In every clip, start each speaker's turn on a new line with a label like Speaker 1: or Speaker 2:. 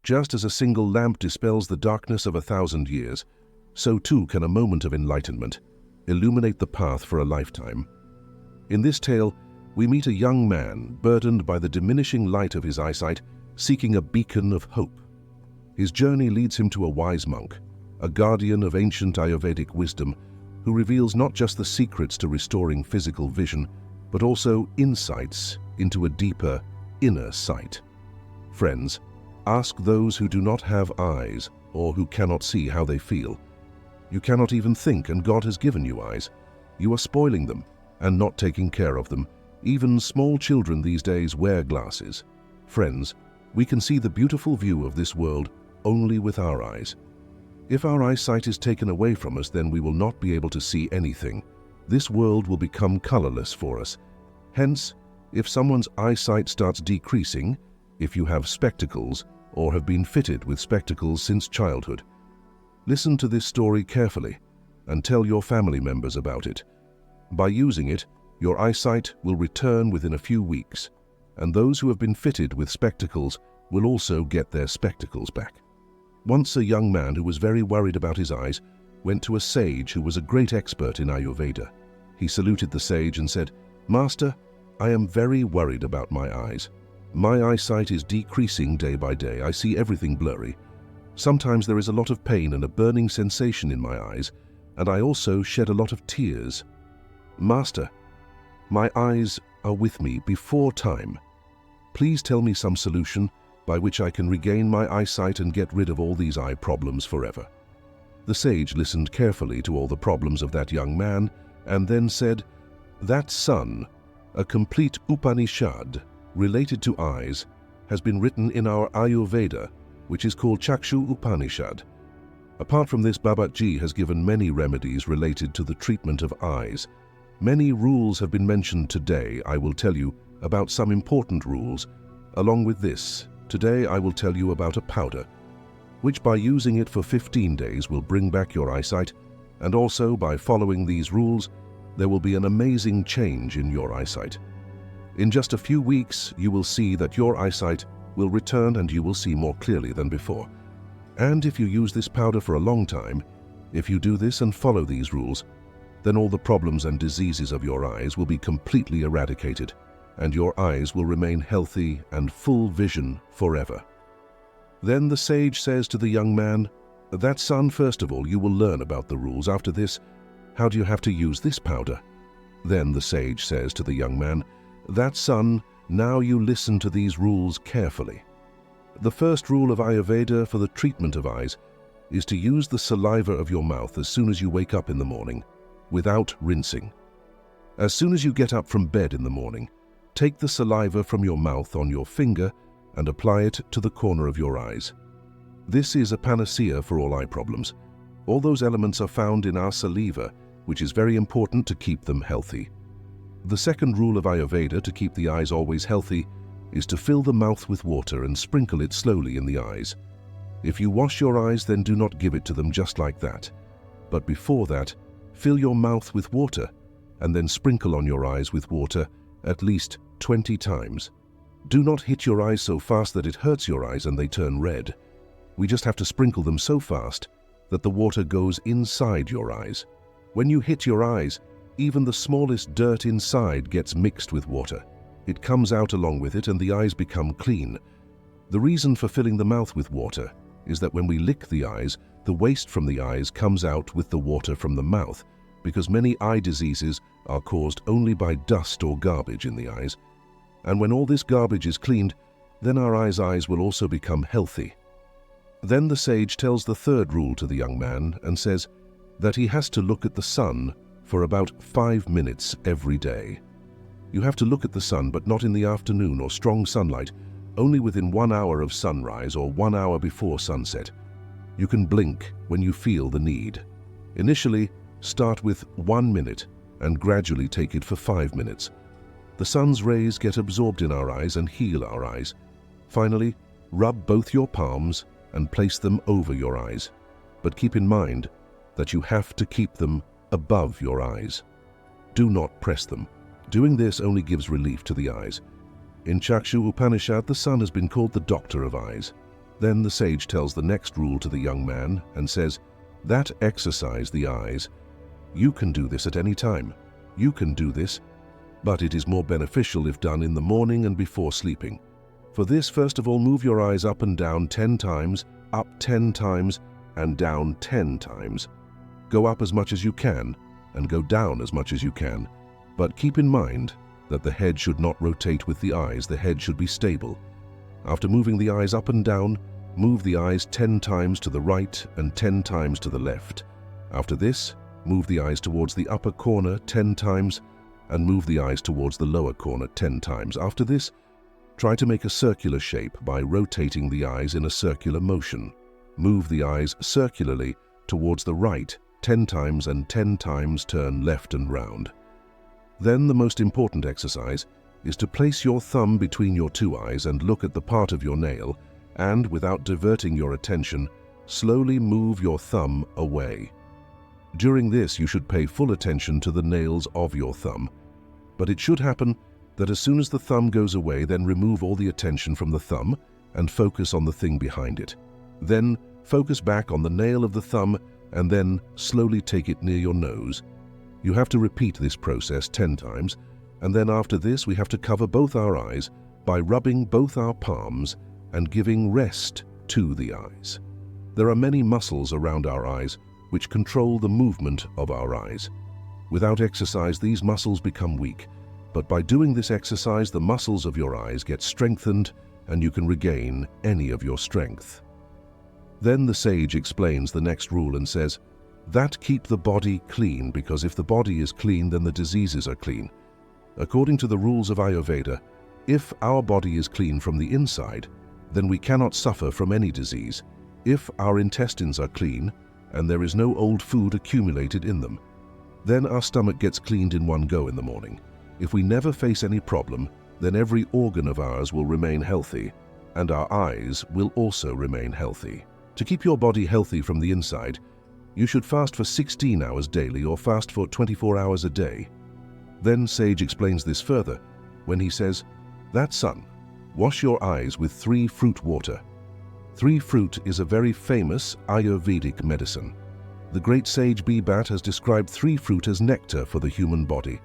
Speaker 1: Just as a single lamp dispels the darkness of 1,000 years, so too can a moment of enlightenment illuminate the path for a lifetime. In this tale, we meet a young man burdened by the diminishing light of his eyesight, seeking a beacon of hope. His journey leads him to a wise monk, a guardian of ancient Ayurvedic wisdom, who reveals not just the secrets to restoring physical vision, but also insights into a deeper, inner sight. Friends, ask those who do not have eyes or who cannot see how they feel. You cannot even think, and God has given you eyes. You are spoiling them and not taking care of them. Even small children these days wear glasses. Friends, we can see the beautiful view of this world only with our eyes. If our eyesight is taken away from us, then we will not be able to see anything. This world will become colorless for us. Hence, if someone's eyesight starts decreasing, if you have spectacles or have been fitted with spectacles since childhood, listen to this story carefully and tell your family members about it. By using it, your eyesight will return within a few weeks, and those who have been fitted with spectacles will also get their spectacles back. Once a young man who was very worried about his eyes went to a sage who was a great expert in Ayurveda. He saluted the sage and said, "Master, I am very worried about my eyes. My eyesight is decreasing day by day. I see everything blurry. Sometimes there is a lot of pain and a burning sensation in my eyes, and I also shed a lot of tears. Master, my eyes are with me before time. Please tell me some solution by which I can regain my eyesight and get rid of all these eye problems forever." The sage listened carefully to all the problems of that young man and then said, "That son, a complete Upanishad related to eyes, has been written in our Ayurveda, which is called Chakshu Upanishad. Apart from this, Babaji has given many remedies related to the treatment of eyes. Many rules have been mentioned today. I will tell you about some important rules. Along with this, today I will tell you about a powder, which by using it for 15 days will bring back your eyesight, and also by following these rules, there will be an amazing change in your eyesight. In just a few weeks, you will see that your eyesight will return and you will see more clearly than before. And if you use this powder for a long time, if you do this and follow these rules, then all the problems and diseases of your eyes will be completely eradicated, and your eyes will remain healthy and full vision forever." Then the sage says to the young man, "That son, first of all, you will learn about the rules. After this, how do you have to use this powder?" Then the sage says to the young man, "That son, now you listen to these rules carefully. The first rule of Ayurveda for the treatment of eyes is to use the saliva of your mouth as soon as you wake up in the morning, without rinsing. As soon as you get up from bed in the morning, take the saliva from your mouth on your finger and apply it to the corner of your eyes. This is a panacea for all eye problems. All those elements are found in our saliva, which is very important to keep them healthy. The second rule of Ayurveda to keep the eyes always healthy is to fill the mouth with water and sprinkle it slowly in the eyes. If you wash your eyes, then do not give it to them just like that. But before that, fill your mouth with water and then sprinkle on your eyes with water at least 20 times. Do not hit your eyes so fast that it hurts your eyes and they turn red. We just have to sprinkle them so fast that the water goes inside your eyes. When you hit your eyes, even the smallest dirt inside gets mixed with water. It comes out along with it and the eyes become clean. The reason for filling the mouth with water is that when we lick the eyes, the waste from the eyes comes out with the water from the mouth, because many eye diseases are caused only by dust or garbage in the eyes. And when all this garbage is cleaned, then our eyes will also become healthy. Then the sage tells the third rule to the young man and says that he has to look at the sun for about 5 minutes every day. You have to look at the sun, but not in the afternoon or strong sunlight, only within 1 hour of sunrise or 1 hour before sunset. You can blink when you feel the need. Initially, start with 1 minute and gradually take it for 5 minutes. The sun's rays get absorbed in our eyes and heal our eyes. Finally, rub both your palms and place them over your eyes. But keep in mind that you have to keep them above your eyes. Do not press them. Doing this only gives relief to the eyes. In Chakshu Upanishad, the sun has been called the doctor of eyes. Then the sage tells the next rule to the young man and says, that exercise the eyes, you can do this at any time. You can do this, but it is more beneficial if done in the morning and before sleeping. For this, first of all, move your eyes up and down 10 times, up 10 times, and down 10 times. Go up as much as you can, and go down as much as you can. But keep in mind that the head should not rotate with the eyes. The head should be stable. After moving the eyes up and down, move the eyes 10 times to the right and 10 times to the left. After this, move the eyes towards the upper corner 10 times, and move the eyes towards the lower corner 10 times. After this, try to make a circular shape by rotating the eyes in a circular motion. Move the eyes circularly towards the right 10 times and 10 times turn left and round. Then the most important exercise is to place your thumb between your two eyes and look at the part of your nail, and without diverting your attention, slowly move your thumb away. During this, you should pay full attention to the nails of your thumb. But it should happen that as soon as the thumb goes away, then remove all the attention from the thumb and focus on the thing behind it. Then focus back on the nail of the thumb and then slowly take it near your nose. You have to repeat this process 10 times, and then after this we have to cover both our eyes by rubbing both our palms and giving rest to the eyes. There are many muscles around our eyes which control the movement of our eyes. Without exercise, these muscles become weak, but by doing this exercise, the muscles of your eyes get strengthened and you can regain any of your strength. Then the sage explains the next rule and says, that keep the body clean, because if the body is clean, then the diseases are clean. According to the rules of Ayurveda, if our body is clean from the inside, then we cannot suffer from any disease. If our intestines are clean and there is no old food accumulated in them, then our stomach gets cleaned in one go in the morning. If we never face any problem, then every organ of ours will remain healthy, and our eyes will also remain healthy. To keep your body healthy from the inside, you should fast for 16 hours daily or fast for 24 hours a day. Then sage explains this further when he says, that son, wash your eyes with 3 fruit water. 3 fruit is a very famous Ayurvedic medicine. The great sage Bhat has described 3 fruit as nectar for the human body.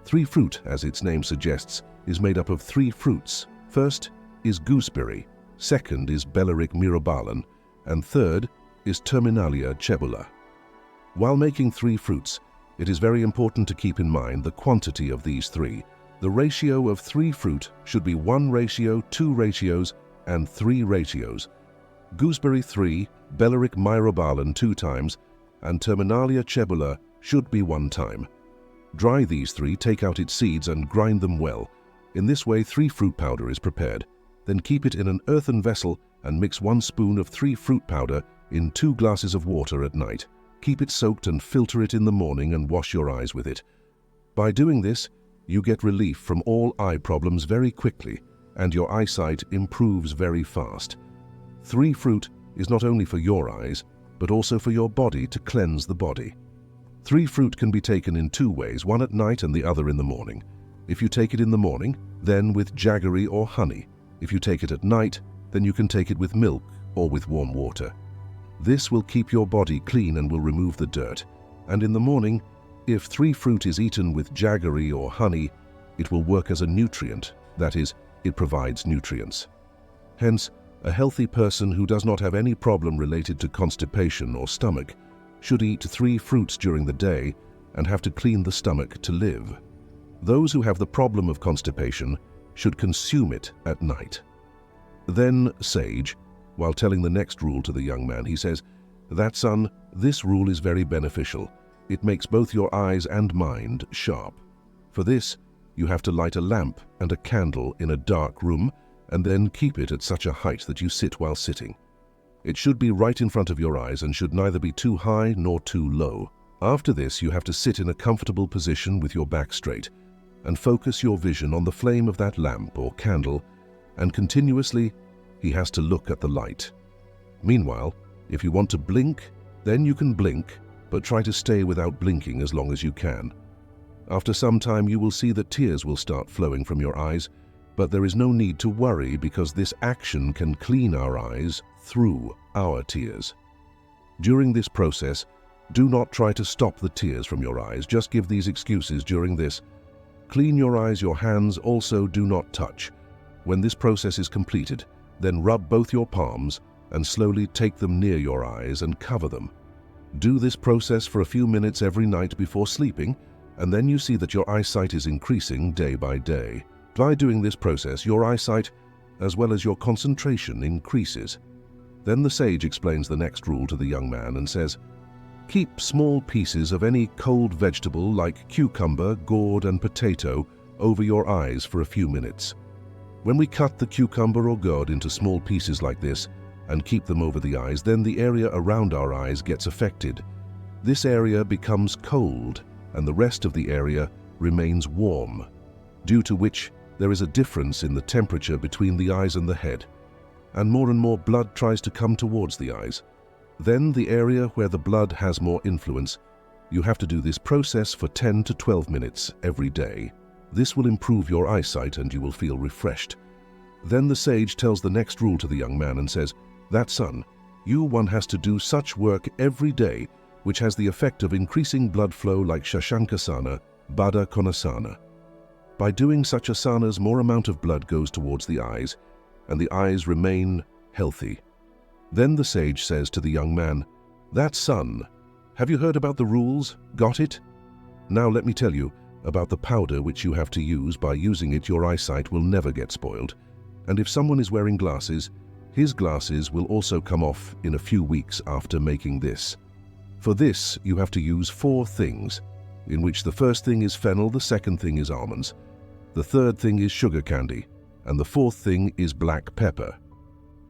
Speaker 1: 3 fruit, as its name suggests, is made up of 3 fruits. First is gooseberry, second is Bellaric myrobalan, and third is Terminalia cebula. While making 3 fruits, it is very important to keep in mind the quantity of these 3. The ratio of 3 fruit should be 1 ratio, 2 ratios, and 3 ratios. Gooseberry 3, Bellaric myrobalan 2 times, and Terminalia cebula should be 1 time. Dry these 3, take out its seeds and grind them well. In this way 3 fruit powder is prepared. Then keep it in an earthen vessel and mix 1 spoon of 3 fruit powder in 2 glasses of water at night. Keep it soaked and filter it in the morning and wash your eyes with it. By doing this, you get relief from all eye problems very quickly, and your eyesight improves very fast. 3 fruit is not only for your eyes, but also for your body to cleanse the body. 3 fruit can be taken in 2 ways, one at night and the other in the morning. If you take it in the morning, then with jaggery or honey. If you take it at night, then you can take it with milk or with warm water. This will keep your body clean and will remove the dirt. And in the morning, if 3 fruit is eaten with jaggery or honey, it will work as a nutrient, that is, it provides nutrients. Hence, a healthy person who does not have any problem related to constipation or stomach should eat 3 fruits during the day and have to clean the stomach to live. Those who have the problem of constipation should consume it at night. Then sage, while telling the next rule to the young man, he says, that son, this rule is very beneficial. It makes both your eyes and mind sharp. For this, you have to light a lamp and a candle in a dark room and then keep it at such a height that you sit while sitting. It should be right in front of your eyes and should neither be too high nor too low. After this, you have to sit in a comfortable position with your back straight and focus your vision on the flame of that lamp or candle, and continuously he has to look at the light. Meanwhile, if you want to blink, then you can blink, but try to stay without blinking as long as you can. After some time you will see that tears will start flowing from your eyes, but there is no need to worry because this action can clean our eyes through our tears. During this process, do not try to stop the tears from your eyes. Just give these excuses during this. Clean your eyes, your hands also do not touch. When this process is completed, then rub both your palms and slowly take them near your eyes and cover them. Do this process for a few minutes every night before sleeping, and then you see that your eyesight is increasing day by day. By doing this process, your eyesight, as well as your concentration, increases. Then the sage explains the next rule to the young man and says, keep small pieces of any cold vegetable like cucumber, gourd, and potato over your eyes for a few minutes. When we cut the cucumber or gourd into small pieces like this and keep them over the eyes, then the area around our eyes gets affected. This area becomes cold and the rest of the area remains warm, due to which there is a difference in the temperature between the eyes and the head, and more blood tries to come towards the eyes. Then the area where the blood has more influence, you have to do this process for 10 to 12 minutes every day. This will improve your eyesight and you will feel refreshed. Then the sage tells the next rule to the young man and says, that son, one has to do such work every day which has the effect of increasing blood flow like Shashankasana, Baddha Konasana. By doing such asanas, more amount of blood goes towards the eyes and the eyes remain healthy. Then the sage says to the young man, that son, have you heard about the rules? Got it? Now let me tell you about the powder which you have to use. By using it, your eyesight will never get spoiled. And if someone is wearing glasses, his glasses will also come off in a few weeks after making this. For this, you have to use 4 things, in which the first thing is fennel, the second thing is almonds, the third thing is sugar candy, and the fourth thing is black pepper.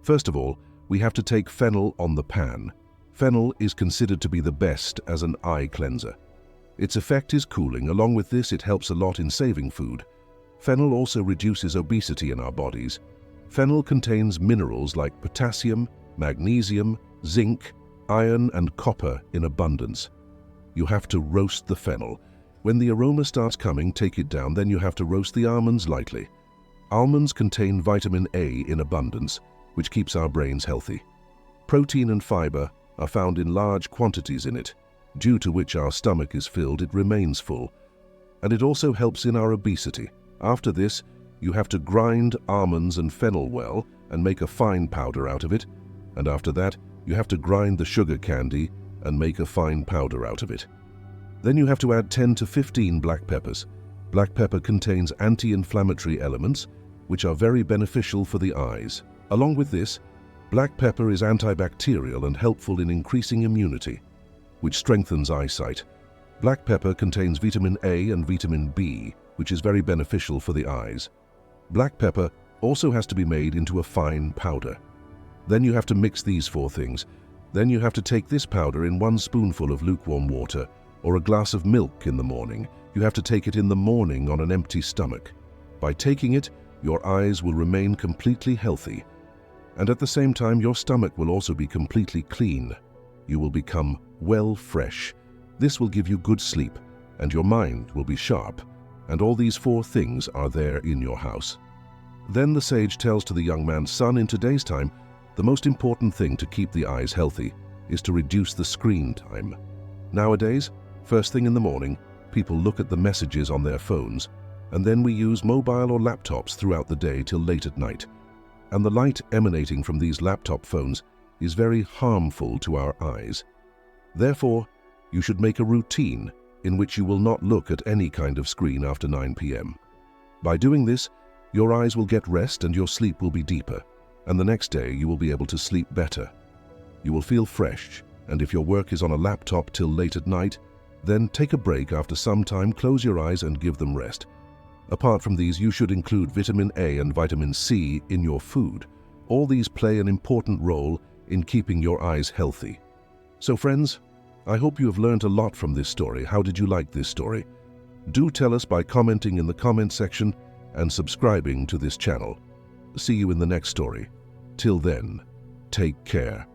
Speaker 1: First of all, we have to take fennel on the pan. Fennel is considered to be the best as an eye cleanser. Its effect is cooling. Along with this, it helps a lot in saving food. Fennel also reduces obesity in our bodies. Fennel contains minerals like potassium, magnesium, zinc, iron, and copper in abundance. You have to roast the fennel. When the aroma starts coming, take it down. Then you have to roast the almonds lightly. Almonds contain vitamin A in abundance, which keeps our brains healthy. Protein and fiber are found in large quantities in it, due to which our stomach is filled, it remains full. And it also helps in our obesity. After this, you have to grind almonds and fennel well and make a fine powder out of it. And after that, you have to grind the sugar candy and make a fine powder out of it. Then you have to add 10 to 15 black peppers. Black pepper contains anti-inflammatory elements, which are very beneficial for the eyes. Along with this, black pepper is antibacterial and helpful in increasing immunity, which strengthens eyesight. Black pepper contains vitamin A and vitamin B, which is very beneficial for the eyes. Black pepper also has to be made into a fine powder. Then you have to mix these 4 things. Then you have to take this powder in 1 spoonful of lukewarm water or a glass of milk in the morning. You have to take it in the morning on an empty stomach. By taking it, your eyes will remain completely healthy. And at the same time, your stomach will also be completely clean. You will become well fresh. This will give you good sleep, and your mind will be sharp. And all these 4 things are there in your house. Then the sage tells to the young man, son, in today's time, the most important thing to keep the eyes healthy is to reduce the screen time. Nowadays, first thing in the morning, people look at the messages on their phones, and then we use mobile or laptops throughout the day till late at night. And the light emanating from these laptop phones is very harmful to our eyes. Therefore, you should make a routine in which you will not look at any kind of screen after 9 p.m. By doing this, your eyes will get rest and your sleep will be deeper, and the next day you will be able to sleep better. You will feel fresh, and if your work is on a laptop till late at night, then take a break after some time, close your eyes and give them rest. Apart from these, you should include vitamin A and vitamin C in your food. All these play an important role in keeping your eyes healthy. So friends, I hope you have learned a lot from this story. How did you like this story? Do tell us by commenting in the comment section and subscribing to this channel. See you in the next story. Till then, take care.